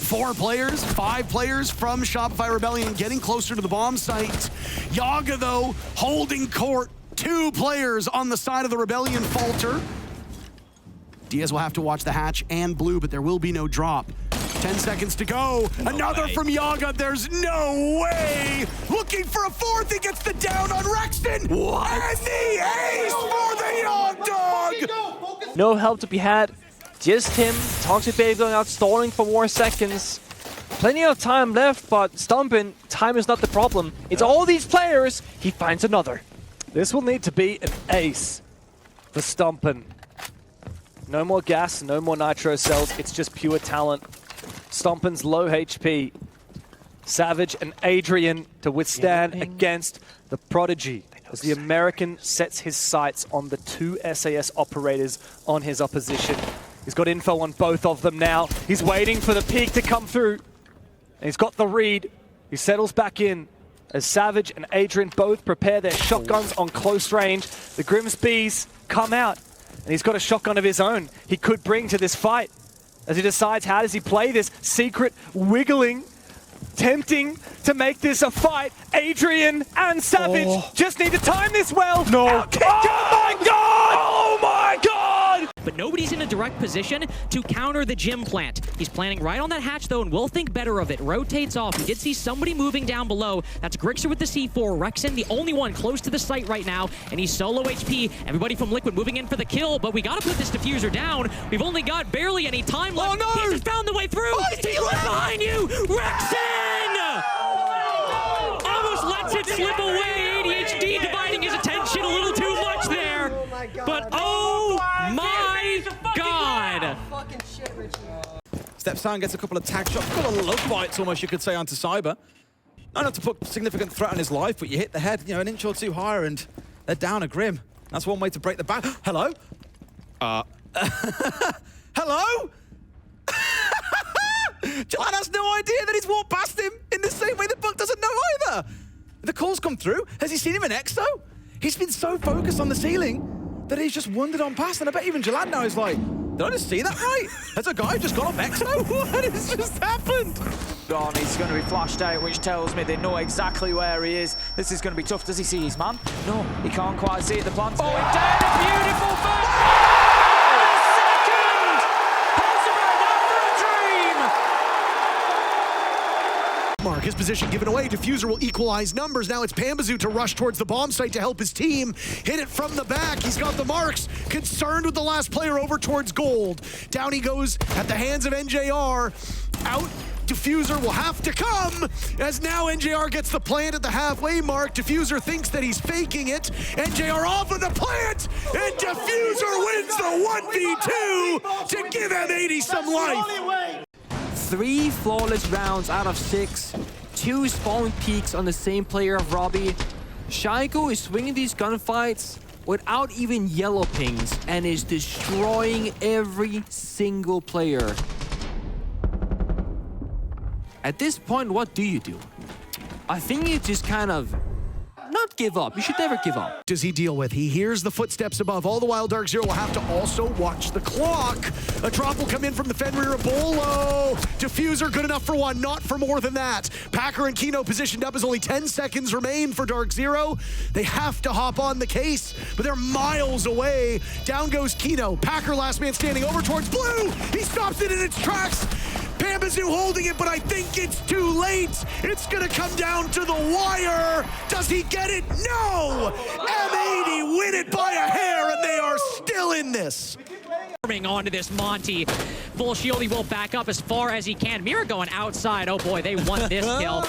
4 players, 5 players from Shopify Rebellion getting closer to the bomb site. Yagga, though, holding court. 2 players on the side of the Rebellion falter. Diaz will have to watch the hatch and blue, but there will be no drop. 10 seconds to go. Another from Yagga. There's no way. Looking for a 4th. He gets the down on Rexen. What? And the ace for the Young Dog. No help to be had. Just him. Toxic Babe going out, stalling for more seconds. Plenty of time left, but Stompin, time is not the problem. It's all these players. He finds another. This will need to be an ace for Stompin. No more gas, no more nitro cells. It's just pure talent. Stompin's low HP. Savage and Adrian to withstand against the Prodigy as the American sets his sights on the 2 SAS operators on his opposition. He's got info on both of them now. He's waiting for the peak to come through. And he's got the read. He settles back in as Savage and Adrian both prepare their shotguns on close range. The Grimsby's come out, and he's got a shotgun of his own he could bring to this fight as he decides how does he play this secret wiggling, tempting to make this a fight. Adrian and Savage just need to time this well. No. Oh my God! Oh my God! But nobody's in a direct position to counter the gym plant. He's planning right on that hatch, though, and will think better of it. Rotates off. He did see somebody moving down below. That's Grixer with the C4. Rexen, the only one close to the site right now, and he's solo HP. Everybody from Liquid moving in for the kill, but we got to put this diffuser down. We've only got barely any time left. Oh, no! He just found the way through. He left behind you. Rexen! Almost lets it slip away. ADHD dividing his attention a little too much there. But oh my God! Steps down, gets a couple of tag shots, a couple of love bites almost, you could say, onto Cyber. Not enough to put significant threat on his life, but you hit the head, you know, an inch or 2 higher, and they're down a Grim. That's one way to break the back. Hello? Hello? John has no idea that he's walked past him in the same way that Buck doesn't know either. The call's come through. Has he seen him in Exo? He's been so focused on the ceiling that he's just wandered on past, and I bet even Jalad now is like, did I just see that right? Has a guy just gone off Exo? What has just happened? He's going to be flashed out, which tells me they know exactly where he is. This is going to be tough. Does he see his man? No, he can't quite see it. The plant's going down. A beautiful first. Mark, his position given away. Diffuser will equalize numbers. Now it's Pambazoo to rush towards the bomb site to help his team. Hit it from the back. He's got the marks. Concerned with the last player over towards gold. Down he goes at the hands of NJR. Out. Diffuser will have to come, as now NJR gets the plant at the halfway mark. Diffuser thinks that he's faking it. NJR off of the plant, and Diffuser wins the 1v2 to give M80 some life. 3 flawless rounds out of 6. 2 spawn peaks on the same player of Robbie. Machko is swinging these gunfights without even yellow pings and is destroying every single player. At this point, what do you do? I think you just kind of not give up. You should never give up. Does he deal with? He hears the footsteps above. All the while, DarkZero will have to also watch the clock. A drop will come in from the Fenrir Bolo. Diffuser good enough for one, not for more than that. Packer and Kino positioned up as only 10 seconds remain for DarkZero. They have to hop on the case, but they're miles away. Down goes Kino. Packer last man standing over towards blue. He stops it in its tracks. Pambazoo holding it, but I think it's too late. It's gonna come down to the wire. Does he get it? No! M80 win it by a hair, and they are still in this. Onto this Monty. Full shield, he will back up as far as he can. Mira going outside. Oh boy, they won this kill.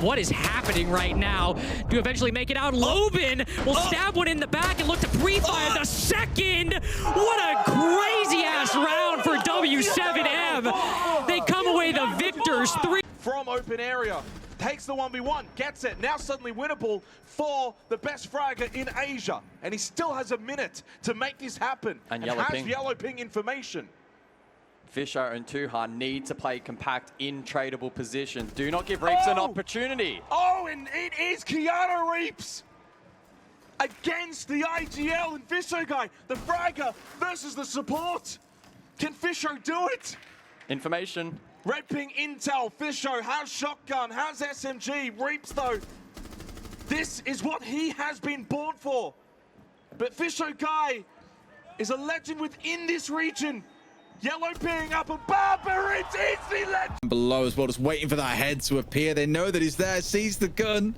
What is happening right now? To eventually make it out, Lobin will stab one in the back and look to pre-fire the second. What a crazy-ass round for W7M. They come away the victors. 3 from open area. Takes the 1v1, gets it, now suddenly winnable for the best fragger in Asia. And he still has a minute to make this happen. And has yellow ping information. Fisher and Tuhan need to play compact in tradable position. Do not give Reeps an opportunity. Oh, and it is Keanu Reeps against the IGL and Fisher guy. The fragger versus the support. Can Fisher do it? Information. Red ping intel, Fisho has shotgun, has SMG, Reaps though. This is what he has been born for. But Fisho Guy is a legend within this region. Yellow ping up above, but it's easily legend. Below as well, just waiting for that head to appear. They know that he's there, sees the gun,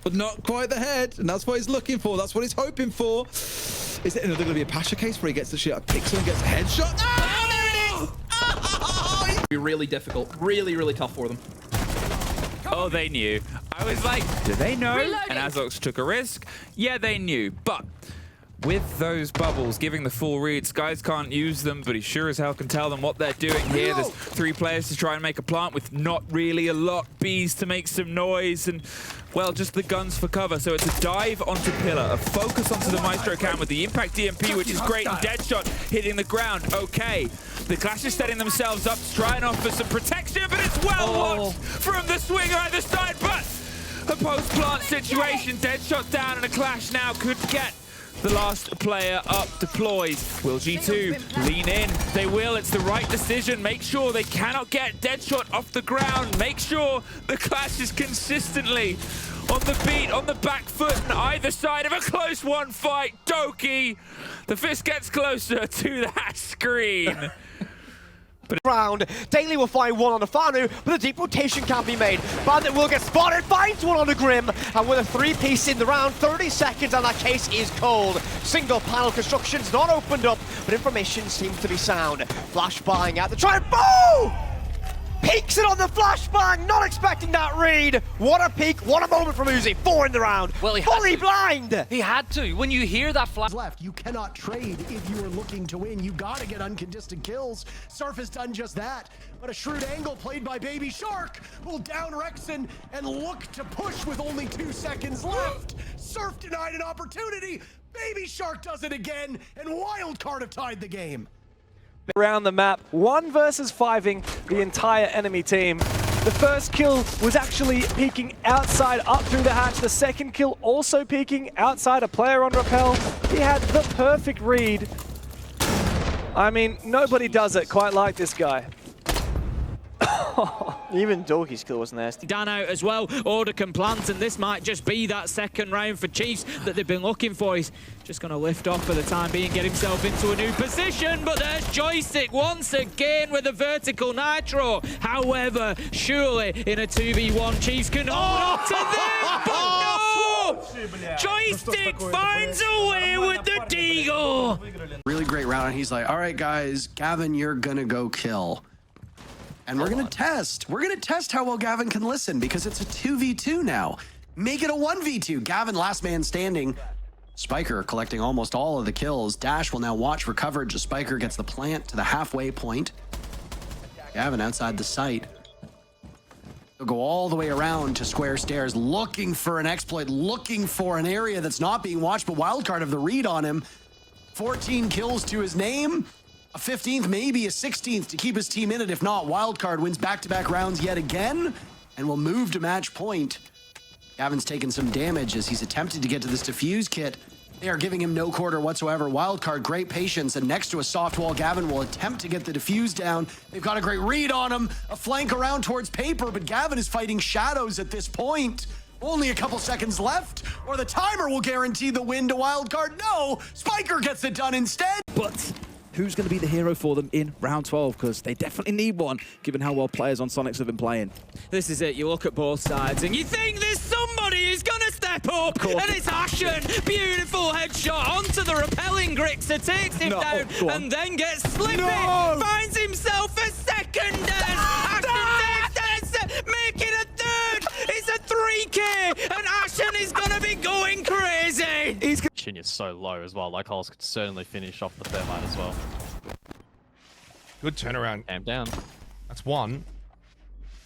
but not quite the head, and that's what he's looking for. That's what he's hoping for. Is it another going to be a Pasha case where he gets the shit, picks him and gets a headshot? Oh, there it is! Oh! Be really difficult, really tough for them. Oh, they knew. I was like, do they know? Reloading. And Azox took a risk. Yeah, they knew. But with those bubbles giving the full reads, guys can't use them, but he sure as hell can tell them what they're doing here. There's 3 players to try and make a plant with not really a lot. Bees to make some noise and, well, just the guns for cover. So it's a dive onto Pillar, a focus onto the Maestro cam with the impact DMP, which is great, and Deadshot hitting the ground. Okay, the Clash is setting themselves up to try and offer some protection, but it's well watched from the swing either side. But a post-plant situation, Deadshot down, and a Clash now could get the last player up deployed. Will G2 lean in? They will. It's the right decision. Make sure they cannot get Deadshot off the ground. Make sure the Clash is consistently on the beat, on the back foot, on either side of a close one fight. Doki, the fist gets closer to that screen. Round. Daily will find one on the Fanu, but a deep rotation can't be made. Bandit will get spotted, finds one on the Grim, and with a 3-piece in the round, 30 seconds, and that case is cold. Single panel construction's not opened up, but information seems to be sound. Flashbang at the try. Boom! Peeks it on the flashbang, not expecting that read. What a peek, what a moment from Uzi. 4 in the round. Well, he fully blind. He had to. When you hear that flash left, you cannot trade if you are looking to win. You gotta get uncontested kills. Surf has done just that, but a shrewd angle played by Baby Shark will down Rexen and look to push with only 2 seconds left. Surf denied an opportunity. Baby Shark does it again, and Wildcard have tied the game. Around the map, 1 versus 5ing the entire enemy team. The first kill was actually peeking outside up through the hatch. The second kill also peeking outside a player on rappel. He had the perfect read. I mean, nobody does it quite like this guy. Even Doki's kill was nasty. Dan out as well, order can plant, and this might just be that second round for Chiefs that they've been looking for. He's just going to lift off for the time being, get himself into a new position, but there's Joystick once again with a vertical nitro. However, surely in a 2v1, Chiefs can hold up to this, but no! Joystick finds a way with the Deagle! Really great round, and he's like, all right, guys, Gavin, you're gonna go kill. And we're gonna test. We're gonna test how well Gavin can listen, because it's a 2v2 now. Make it a 1v2. Gavin, last man standing. Spiker collecting almost all of the kills. Dash will now watch for coverage as Spiker gets the plant to the halfway point. Gavin outside the site. He'll go all the way around to square stairs, looking for an exploit, looking for an area that's not being watched, but Wildcard have the read on him. 14 kills to his name. A 15th, maybe a 16th to keep his team in it. If not, Wildcard wins back-to-back rounds yet again and will move to match point. Gavin's taken some damage as he's attempted to get to this defuse kit. They are giving him no quarter whatsoever. Wildcard, great patience, and next to a soft wall, Gavin will attempt to get the defuse down. They've got a great read on him, a flank around towards Paper, but Gavin is fighting shadows at this point. Only a couple seconds left, or the timer will guarantee the win to Wildcard. No, Spiker gets it done instead. But who's going to be the hero for them in round 12? Because they definitely need one, given how well players on Sonics have been playing. This is it. You look at both sides and you think there's somebody who's going to step up. And it's Ashen. Beautiful headshot onto the repelling Grixer. Takes him down and then gets slippy. Finds himself a second. Ashen takes making a third. It's a 3K. And Ashen is going to be going crazy. Chin is so low as well. Like Hollis could certainly finish off the thermite as well. Good turnaround. Amp down. That's one.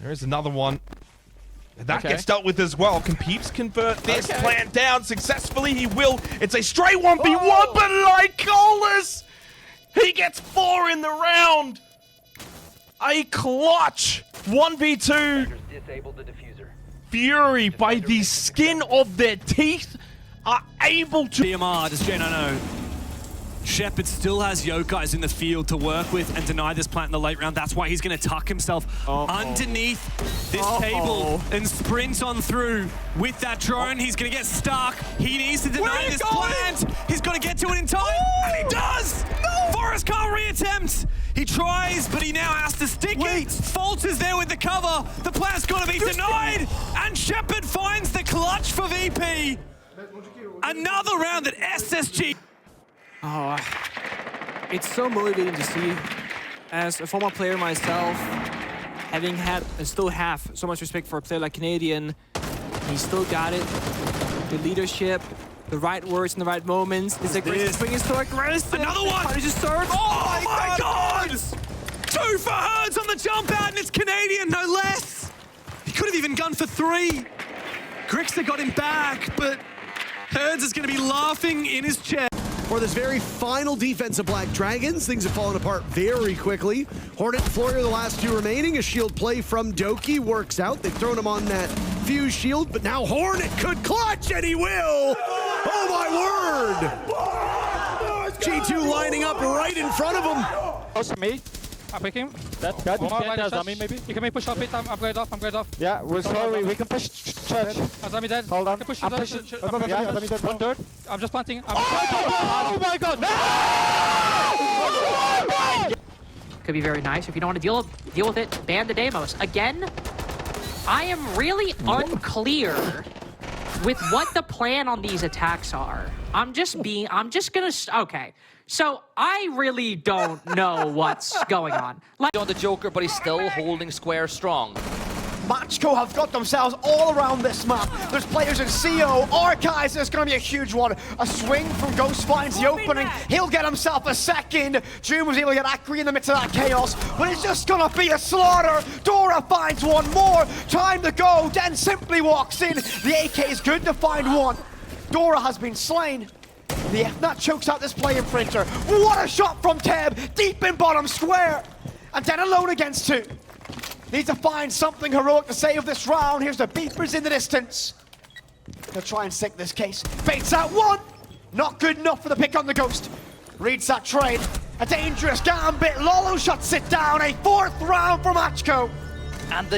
There is another one. That gets dealt with as well. Can Peeps convert this plant down successfully? He will. It's a straight 1v1, but like Hollis, he gets 4 in the round. A clutch 1v2. Fury, by the skin of their teeth, are able to... DMR, does Jeno know? Shepard still has Yokai in the field to work with and deny this plant in the late round. That's why he's going to tuck himself underneath this table and sprint on through with that drone. He's going to get stuck. He needs to deny this plant. He's got to get to it in time, and he does! Forrest can't reattempt. He tries, but he now has to stick it. Fault is there with the cover. The plant's got to be denied, and Shepard finds the clutch for VP. Another round at SSG. Oh, it's so motivating to see. As a former player myself, having had and still have so much respect for a player like Canadian, he still got it. The leadership, the right words in the right moments. This aggressive swing is so aggressive. Another one! How just serve? Oh my God! 2 for Herds on the jump out, and it's Canadian, no less. He could have even gone for 3. Grixer got him back, but Herds is going to be laughing in his chair. For this very final defense of Black Dragons, things have fallen apart very quickly. Hornet and Flurry are the last 2 remaining. A shield play from Doki works out. They've thrown him on that fuse shield, but now Hornet could clutch, and he will! Oh my word! G2 lining up right in front of him. Close me. I'm picking. That's good. Azami maybe. You can maybe push off it. I'm going off. Yeah, we're sorry. We can push church. Azami dead. Hold on. Push I'm pushing. Yeah, Azami dead. 1/3. I'm just planting. Oh my God! No! Could be very nice. If you don't want to deal with it, ban the Deimos. Again, I am really unclear with what the plan on these attacks are. Okay. So I really don't know what's going on. On the Joker, but he's still holding square strong. Machko have got themselves all around this map. There's players in CO, Archives, there's going to be a huge one. A swing from Ghost finds the opening. He'll get himself a second. June was able to get Akri in the midst of that chaos, but it's just going to be a slaughter. Dora finds one more. Time to go. Den simply walks in. The AK is good to find one. Dora has been slain. The FNAT chokes out this play imprinter. What a shot from Teb, deep in bottom square. And Den alone against 2. Needs to find something heroic to save this round. Here's the beepers in the distance. They'll try and sink this case. Baits out 1. Not good enough for the pick on the Ghost. Reads that trade. A dangerous gambit. Lolo shuts it down. A 4th round for Machko. And the